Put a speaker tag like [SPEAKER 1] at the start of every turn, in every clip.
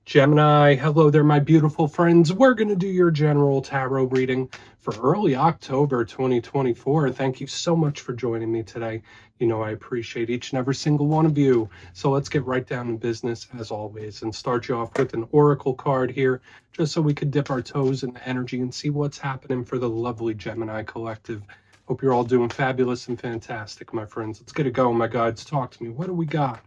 [SPEAKER 1] Gemini, hello there, my beautiful friends. We're going to do your general tarot reading for early October 2024. Thank you so much for joining me today. You know, I appreciate each and every single one of you. So let's get right down to business as always and start you off with an oracle card here, just so we could dip our toes in the energy and see what's happening for the lovely Gemini collective. Hope you're all doing fabulous and fantastic, my friends. Let's get it going, my guides. Talk to me. What do we got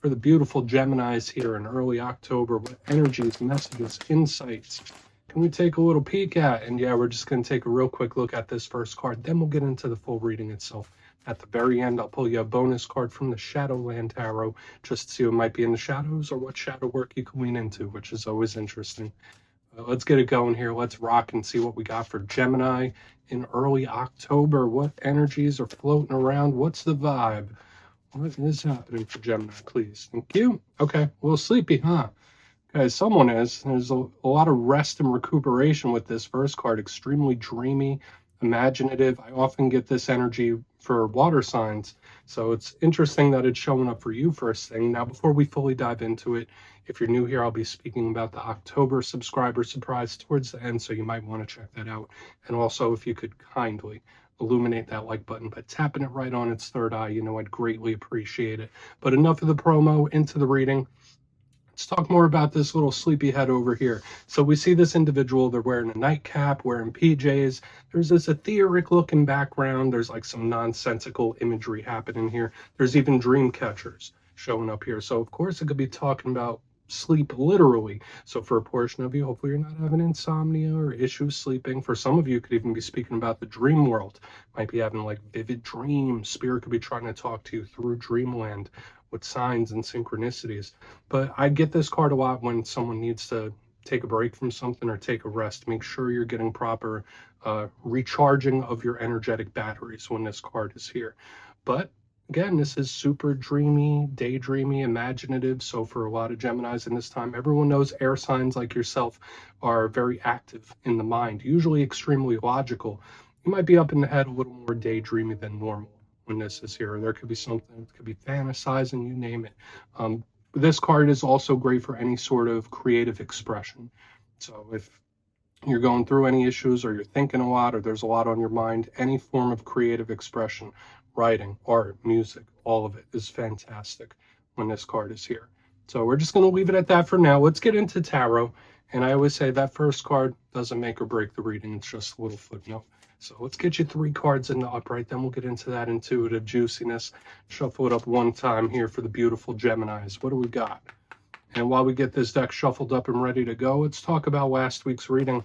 [SPEAKER 1] for the beautiful Geminis here in early October? What energies, messages, insights can we take a little peek at? And yeah, we're just going to take a real quick look at this first card. Then we'll get into the full reading itself. At the very end, I'll pull you a bonus card from the Shadowland Tarot, just to see what might be in the shadows or what shadow work you can lean into, which is always interesting. Let's get it going here. Let's rock and see what we got for Gemini in early October. What energies are floating around? What's the vibe? What is happening for Gemini, please? Thank you. Okay, a little sleepy, huh? Guys, someone is. There's a lot of rest and recuperation with this first card. Extremely dreamy, imaginative. I often get this energy for water signs. So it's interesting that it's showing up for you first thing. Now, before we fully dive into it, if you're new here, I'll be speaking about the October subscriber surprise towards the end, so you might want to check that out. And also, if you could kindly illuminate that like button by tapping it right on its third eye, you know, I'd greatly appreciate it. But enough of the promo, into the reading. Let's talk more about this little sleepyhead over here. So we see this individual, they're wearing a nightcap, wearing PJs. There's this etheric looking background. There's like some nonsensical imagery happening here. There's even dream catchers showing up here. So of course it could be talking about sleep literally. So for a portion of you, hopefully you're not having insomnia or issues sleeping. For some of you, could even be speaking about the dream world. Might be having like vivid dreams. Spirit could be trying to talk to you through dreamland with signs and synchronicities. But I get this card a lot when someone needs to take a break from something or take a rest. Make sure you're getting proper recharging of your energetic batteries when this card is here. But again, this is super dreamy, daydreamy, imaginative. So for a lot of Geminis in this time, everyone knows air signs like yourself are very active in the mind, usually extremely logical. You might be up in the head a little more daydreamy than normal when this is here. There could be something, it could be fantasizing, you name it. This card is also great for any sort of creative expression. So if you're going through any issues or you're thinking a lot or there's a lot on your mind, any form of creative expression, writing, art, music, all of it is fantastic when this card is here. So we're just going to leave it at that for now. Let's get into tarot. And I always say that first card doesn't make or break the reading. It's just a little footnote. So let's get you 3 cards in the upright. Then we'll get into that intuitive juiciness. Shuffle it up one time here for the beautiful Geminis. What do we got? And while we get this deck shuffled up and ready to go, let's talk about last week's reading.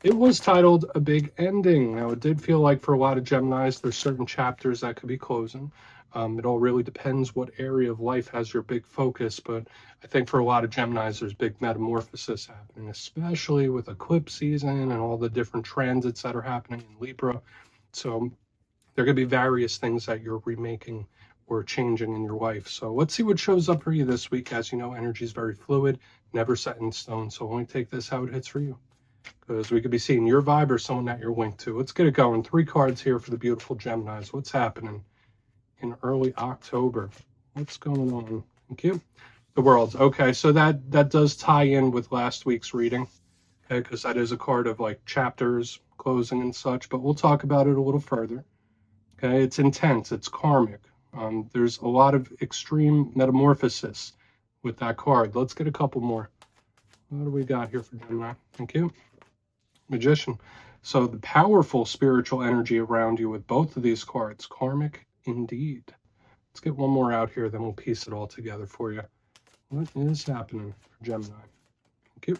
[SPEAKER 1] It was titled A Big Ending. Now, it did feel like for a lot of Geminis, there's certain chapters that could be closing. It all really depends what area of life has your big focus, but I think for a lot of Geminis, there's big metamorphosis happening, especially with eclipse season and all the different transits that are happening in Libra. So there could be various things that you're remaking or changing in your life. So let's see what shows up for you this week. As you know, energy is very fluid, never set in stone. So only take this how it hits for you, because we could be seeing your vibe or someone that you're linked to. Let's get it going. 3 cards here for the beautiful Geminis. What's happening in early October? What's going on? Thank you. The Worlds. Okay, so that does tie in with last week's reading, okay, because that is a card of like chapters closing and such, but we'll talk about it a little further. Okay, it's intense, it's karmic. There's a lot of extreme metamorphosis with that card. Let's get a couple more. What do we got here for Gemini? Thank you. Magician. So the powerful spiritual energy around you with both of these cards. Karmic indeed. Let's get one more out here, then we'll piece it all together for you. What is happening for Gemini? Thank you.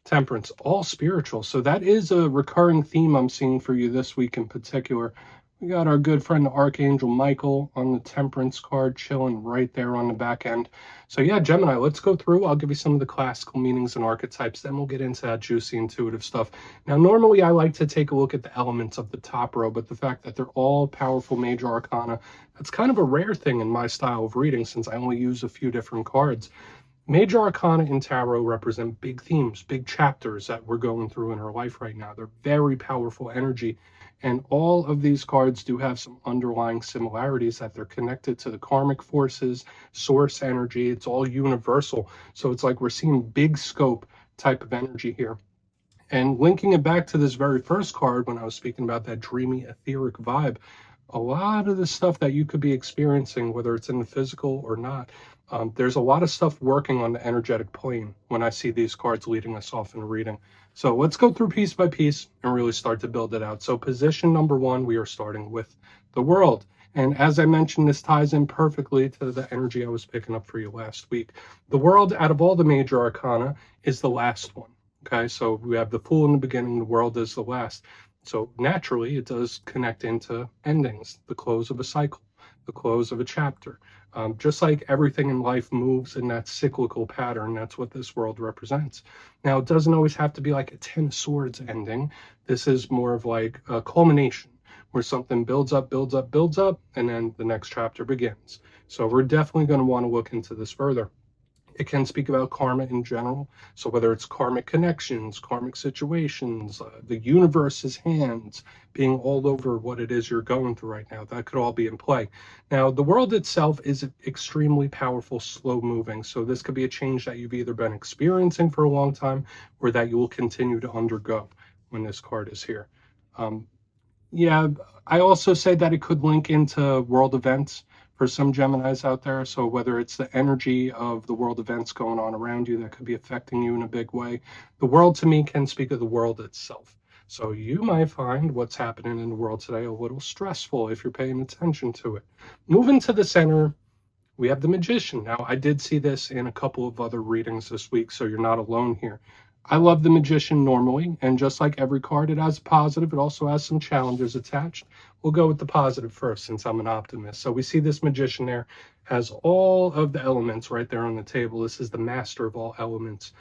[SPEAKER 1] Temperance. All spiritual. So that is a recurring theme I'm seeing for you this week in particular. We got our good friend Archangel Michael on the Temperance card, chilling right there on the back end. So yeah, Gemini, let's go through. I'll give you some of the classical meanings and archetypes, then we'll get into that juicy intuitive stuff. Now, normally I like to take a look at the elements of the top row, but the fact that they're all powerful major arcana, that's kind of a rare thing in my style of reading since I only use a few different cards. Major arcana in tarot represent big themes, big chapters that we're going through in our life right now. They're very powerful energy. And all of these cards do have some underlying similarities that they're connected to the karmic forces, source energy. It's all universal. So it's like we're seeing big scope type of energy here. And linking it back to this very first card, when I was speaking about that dreamy, etheric vibe, a lot of the stuff that you could be experiencing, whether it's in the physical or not, there's a lot of stuff working on the energetic plane when I see these cards leading us off in a reading. So let's go through piece by piece and really start to build it out. So position number one, we are starting with the world. And as I mentioned, this ties in perfectly to the energy I was picking up for you last week. The world, out of all the major arcana, is the last one. Okay, so we have the Fool in the beginning, the world is the last. So naturally, it does connect into endings, the close of a cycle, the close of a chapter. Just like everything in life moves in that cyclical pattern, that's what this world represents. Now, it doesn't always have to be like a 10 of swords ending. This is more of like a culmination where something builds up, builds up, builds up, and then the next chapter begins. So we're definitely going to want to look into this further. It can speak about karma in general. So whether it's karmic connections, karmic situations, the universe's hands being all over what it is you're going through right now, that could all be in play. Now, the world itself is extremely powerful, slow moving. So this could be a change that you've either been experiencing for a long time or that you will continue to undergo when this card is here. Yeah, I also say that it could link into world events for some Geminis out there. So whether it's the energy of the world events going on around you that could be affecting you in a big way, the world to me can speak of the world itself. So you might find what's happening in the world today a little stressful if you're paying attention to it. Moving to the center, we have the Magician. Now, I did see this in a couple of other readings this week, so you're not alone here. I love the Magician normally, and just like every card, it has a positive. It also has some challenges attached. We'll go with the positive first, since I'm an optimist. So we see this Magician there has all of the elements right there on the table. This is the master of all elements.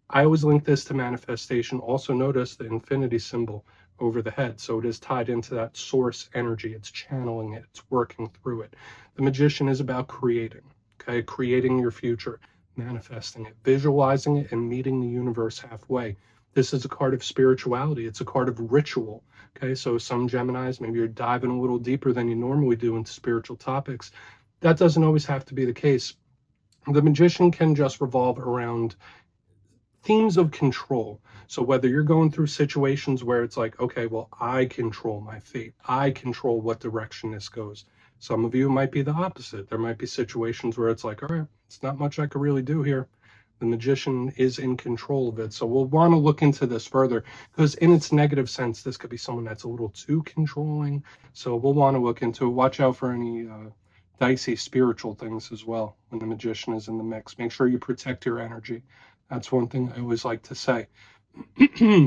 [SPEAKER 1] I always link this to manifestation. Also notice the infinity symbol over the head. So it is tied into that source energy. It's channeling it. It's working through it. The Magician is about creating, okay? Creating your future, manifesting it, visualizing it, and meeting the universe halfway. This is a card of spirituality. It's a card of ritual, okay? So some Geminis, maybe you're diving a little deeper than you normally do into spiritual topics. That doesn't always have to be the case. The Magician can just revolve around themes of control. So whether you're going through situations where it's like, okay, well, I control my fate. I control what direction this goes. Some of you might be the opposite. There might be situations where it's like, all right, it's not much I could really do here. The Magician is in control of it. So we'll want to look into this further because in its negative sense, this could be someone that's a little too controlling. So we'll want to look into it. Watch out for any dicey spiritual things as well when the Magician is in the mix. Make sure you protect your energy. That's one thing I always like to say.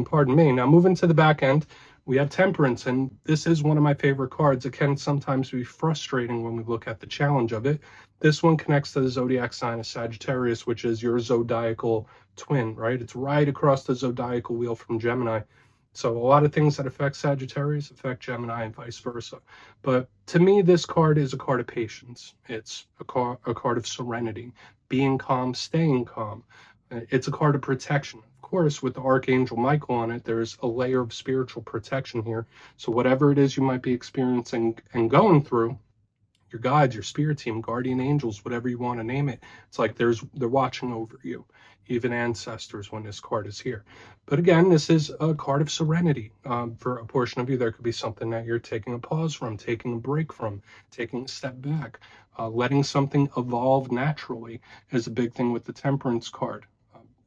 [SPEAKER 1] Pardon me. Now moving to the back end, we have Temperance, and this is one of my favorite cards. It can sometimes be frustrating when we look at the challenge of it. This one connects to the zodiac sign of Sagittarius, which is your zodiacal twin, right? It's right across the zodiacal wheel from Gemini. So a lot of things that affect Sagittarius affect Gemini and vice versa. But to me, this card is a card of patience. It's a card of serenity, being calm, staying calm. It's a card of protection. Of course, with the Archangel Michael on it, there's a layer of spiritual protection here. So whatever it is you might be experiencing and going through, your guides, your spirit team, guardian angels, whatever you want to name it, it's like they're watching over you, even ancestors when this card is here. But again, this is a card of serenity. For a portion of you, there could be something that you're taking a pause from, taking a break from, taking a step back, letting something evolve naturally is a big thing with the Temperance card.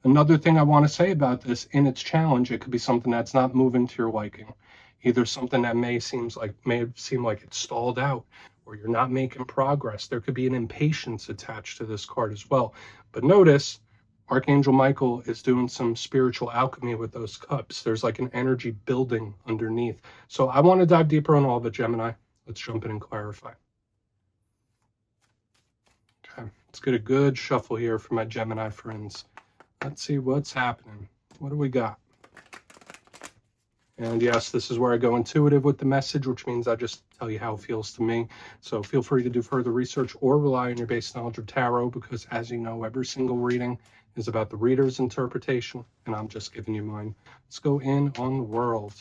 [SPEAKER 1] Another thing I want to say about this, in its challenge, it could be something that's not moving to your liking. Either something that may seem like it's stalled out, or you're not making progress. There could be an impatience attached to this card as well. But notice, Archangel Michael is doing some spiritual alchemy with those cups. There's like an energy building underneath. So I want to dive deeper on all of it, Gemini. Let's jump in and clarify. Okay, let's get a good shuffle here for my Gemini friends. Let's see what's happening. What do we got? And yes, this is where I go intuitive with the message, which means I just tell you how it feels to me. So feel free to do further research or rely on your base knowledge of tarot, because as you know, every single reading is about the reader's interpretation, and I'm just giving you mine. Let's go in on the world.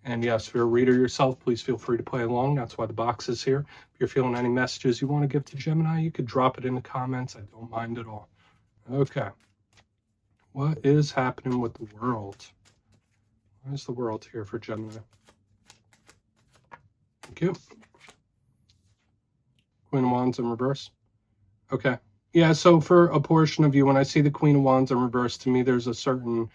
[SPEAKER 1] And yes, if you're a reader yourself, please feel free to play along. That's why the box is here. If you're feeling any messages you want to give to Gemini, you could drop it in the comments. I don't mind at all. Okay. What is happening with the world? Why is the world here for Gemini? Thank you. Queen of Wands in reverse. Okay. Yeah, so for a portion of you, when I see the Queen of Wands in reverse, to me there's a certain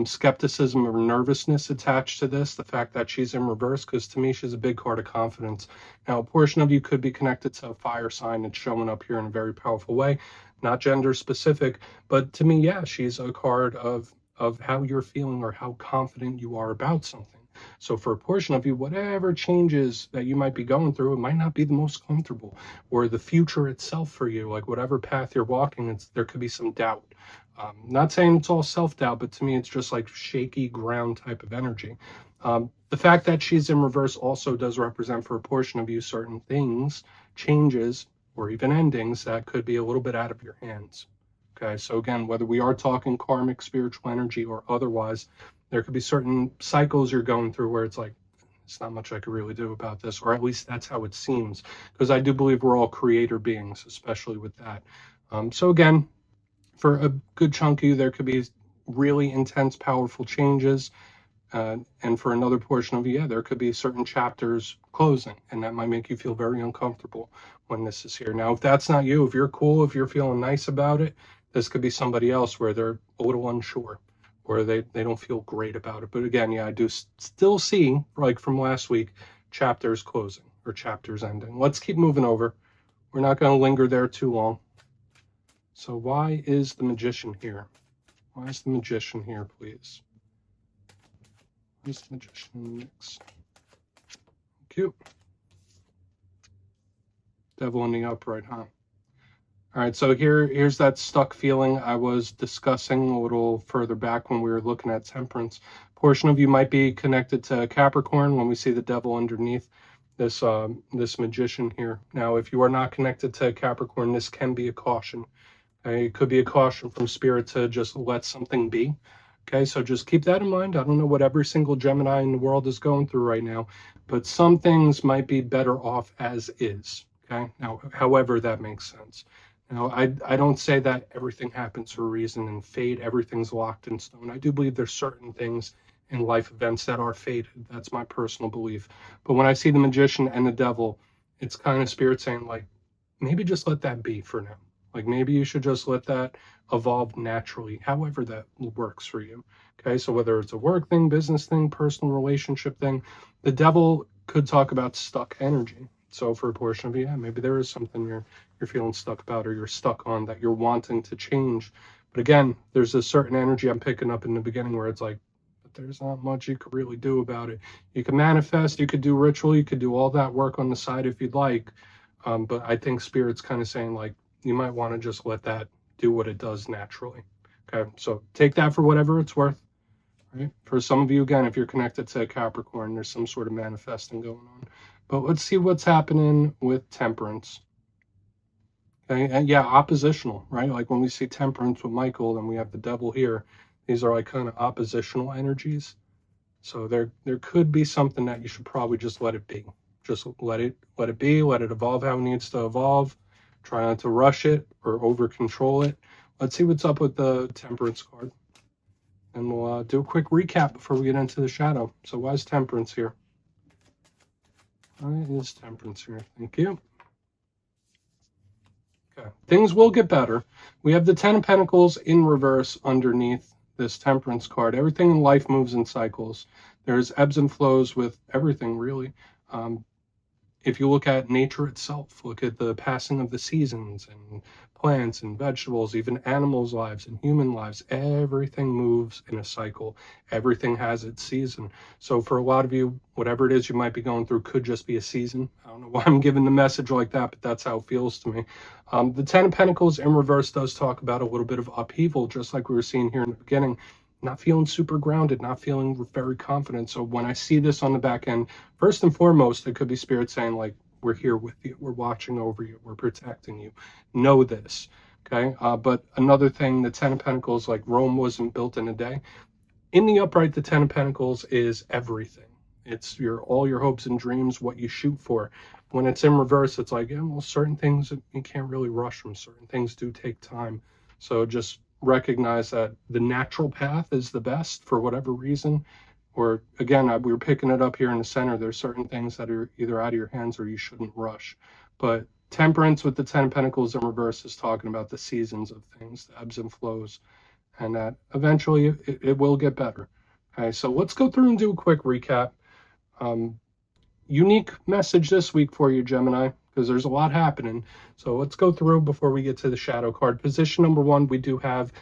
[SPEAKER 1] skepticism or nervousness attached to this, the fact that she's in reverse, because to me she's a big card of confidence. Now, a portion of you could be connected to a fire sign that's showing up here in a very powerful way, not gender specific, but to me, yeah, she's a card of how you're feeling or how confident you are about something. So for a portion of you, whatever changes that you might be going through, it might not be the most comfortable, or the future itself for you, like whatever path you're walking, there could be some doubt. Not saying it's all self-doubt, but to me, it's just like shaky ground type of energy. The fact that she's in reverse also does represent for a portion of you certain things, changes, or even endings that could be a little bit out of your hands. Okay, so again, whether we are talking karmic, spiritual energy, or otherwise, there could be certain cycles you're going through where it's like, it's not much I could really do about this, or at least that's how it seems, because I do believe we're all creator beings, especially with that. So again, for a good chunk of you, there could be really intense, powerful changes. And for another portion of you, yeah, there could be certain chapters closing, and that might make you feel very uncomfortable when this is here. Now, if that's not you, if you're cool, if you're feeling nice about it, this could be somebody else where they're a little unsure, or they don't feel great about it. But again, yeah, I do still see, like from last week, chapters closing or chapters ending. Let's keep moving over. We're not going to linger there too long. So why is the Magician here? Why is the Magician here, please? Why is the Magician in the mix? Cute. Devil in the upright, huh? All right, so here's that stuck feeling I was discussing a little further back when we were looking at temperance. Portion of you might be connected to Capricorn when we see the devil underneath this Magician here. Now, if you are not connected to Capricorn, this can be a caution. Okay? It could be a caution from Spirit to just let something be. Okay, so just keep that in mind. I don't know what every single Gemini in the world is going through right now, but some things might be better off as is. Okay, now, however that makes sense. Now, I don't say that everything happens for a reason and fate, everything's locked in stone. I do believe there's certain things in life events that are fated. That's my personal belief. But when I see the Magician and the devil, it's kind of Spirit saying, like, maybe just let that be for now. Like, maybe you should just let that evolve naturally, however that works for you. Okay, so whether it's a work thing, business thing, personal relationship thing, the devil could talk about stuck energy. So for a portion of you, yeah, maybe there is something you're feeling stuck about, or you're stuck on, that you're wanting to change. But again, there's a certain energy I'm picking up in the beginning where it's like, but there's not much you could really do about it. You can manifest, you could do ritual, you could do all that work on the side if you'd like. But I think Spirit's kind of saying, like, you might want to just let that do what it does naturally. Okay, so take that for whatever it's worth. Right? For some of you, again, if you're connected to Capricorn, there's some sort of manifesting going on. But let's see what's happening with temperance. Okay, and yeah, oppositional, right? Like when we see temperance with Michael, and we have the devil here, these are like kind of oppositional energies. So there could be something that you should probably just let it be. Just let it be, let it evolve how it needs to evolve. Try not to rush it or over control it. Let's see what's up with the temperance card. And we'll do a quick recap before we get into the shadow. So why is temperance here? Why is temperance here? Thank you. Okay, things will get better. We have the 10 of Pentacles in reverse underneath this temperance card. Everything in life moves in cycles. There's ebbs and flows with everything, really. If you look at nature itself, look at the passing of the seasons and plants and vegetables, even animals' lives and human lives, everything moves in a cycle. Everything has its season. So for a lot of you, whatever it is you might be going through could just be a season. I don't know why I'm giving the message like that, but that's how it feels to me. The 10 of Pentacles in reverse does talk about a little bit of upheaval, just like we were seeing here in the beginning. not feeling super grounded, not feeling very confident. So when I see this on the back end, first and foremost, it could be spirit saying like, we're here with you, we're watching over you, we're protecting you. Know this, okay? But another thing, the Ten of Pentacles, like Rome wasn't built in a day. In the upright, the Ten of Pentacles is everything. It's all your hopes and dreams, what you shoot for. When it's in reverse, it's like, yeah, well, certain things you can't really rush them. Certain things do take time. So just recognize that the natural path is the best for whatever reason. Or again, we were picking it up here in the center. There's certain things that are either out of your hands or you shouldn't rush. But Temperance with the Ten of Pentacles in reverse is talking about the seasons of things, the ebbs and flows, and that eventually it will get better. Okay, so let's go through and do a quick recap. Unique message this week for you, Gemini, because there's a lot happening. So let's go through before we get to the shadow card. Position number one, we do have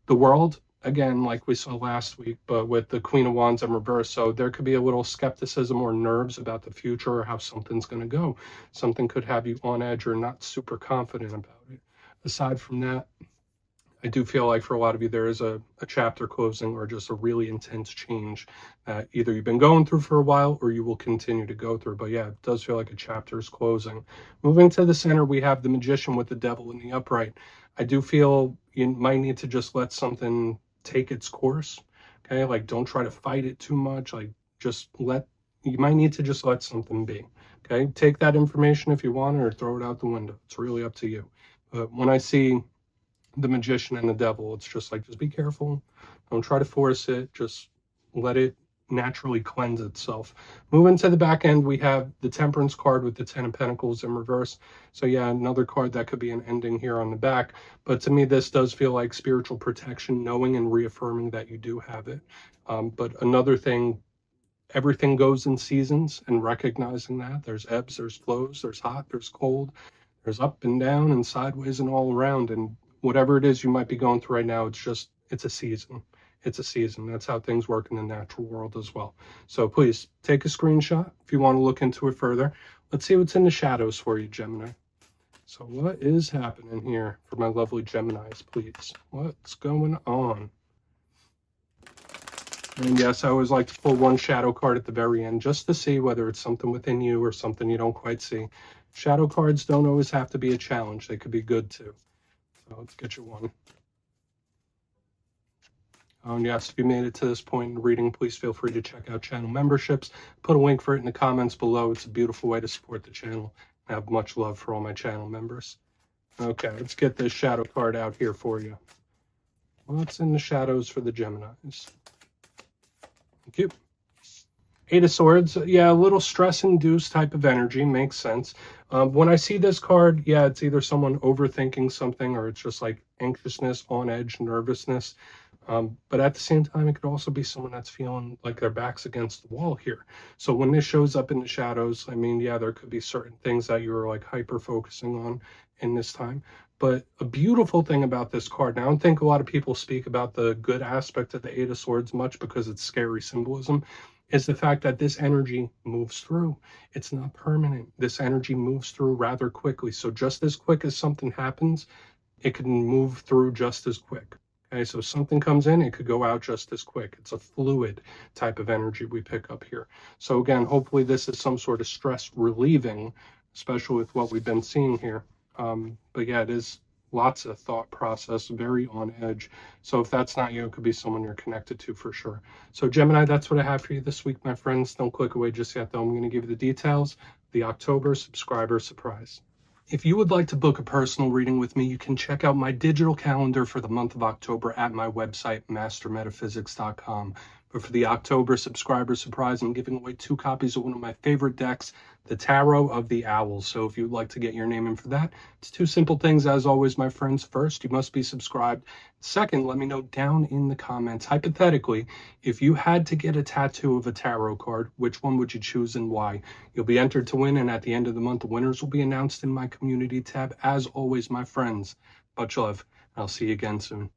[SPEAKER 1] the World, again, like we saw last week, but with the Queen of Wands in reverse. So there could be a little skepticism or nerves about the future or how something's going to go. Something could have you on edge or not super confident about it. Aside from that, I do feel like for a lot of you, there is a chapter closing or just a really intense change that either you've been going through for a while or you will continue to go through. But yeah, it does feel like a chapter is closing. Moving to the center, we have the Magician with the Devil in the upright. I do feel you might need to just let something take its course. Okay, like don't try to fight it too much. Like you might need to just let something be. Okay, take that information if you want or throw it out the window. It's really up to you. But when I see the Magician and the Devil, it's just like, just be careful. Don't try to force it. Just let it naturally cleanse itself. Moving to the back end, we have the Temperance card with the Ten of Pentacles in reverse. So yeah, another card that could be an ending here on the back. But to me, this does feel like spiritual protection, knowing and reaffirming that you do have it. But another thing, everything goes in seasons, and recognizing that there's ebbs, there's flows, there's hot, there's cold, there's up and down and sideways and all around. And whatever it is you might be going through right now, it's a season. It's a season. That's how things work in the natural world as well. So please take a screenshot if you want to look into it further. Let's see what's in the shadows for you, Gemini. So what is happening here for my lovely Geminis, please? What's going on? And yes, I always like to pull one shadow card at the very end just to see whether it's something within you or something you don't quite see. Shadow cards don't always have to be a challenge. They could be good too. So let's get you one. Oh, and yes, if you made it to this point in the reading, please feel free to check out channel memberships. Put a link for it in the comments below. It's a beautiful way to support the channel. I have much love for all my channel members. Okay, let's get this shadow card out here for you. What's in the shadows for the Geminis? Thank you. Eight of Swords, yeah, a little stress-induced type of energy, makes sense. When I see this card, yeah, it's either someone overthinking something or it's just like anxiousness, on edge, nervousness. But at the same time, it could also be someone that's feeling like their back's against the wall here. So when this shows up in the shadows, I mean, yeah, there could be certain things that you're like hyper-focusing on in this time. But a beautiful thing about this card, and I don't think a lot of people speak about the good aspect of the Eight of Swords much because it's scary symbolism, is the fact that this energy moves through. It's not permanent. This energy moves through rather quickly. So just as quick as something happens, it can move through just as quick. Okay, so something comes in, it could go out just as quick. It's a fluid type of energy we pick up here. So again, hopefully this is some sort of stress relieving, especially with what we've been seeing here. But yeah, it is lots of thought process, very on edge. So if that's not you, it could be someone you're connected to for sure. So Gemini, that's what I have for you this week, my friends. Don't click away just yet, though. I'm going to give you the details. The October subscriber surprise. If you would like to book a personal reading with me, you can check out my digital calendar for the month of October at my website, mastermetaphysics.com. But for the October subscriber surprise, I'm giving away 2 copies of one of my favorite decks, the Tarot of the Owls. So if you'd like to get your name in for that, it's 2 simple things, as always, my friends. First, you must be subscribed. Second, let me know down in the comments, hypothetically, if you had to get a tattoo of a tarot card, which one would you choose and why? You'll be entered to win, and at the end of the month, the winners will be announced in my community tab. As always, my friends, much love. I'll see you again soon.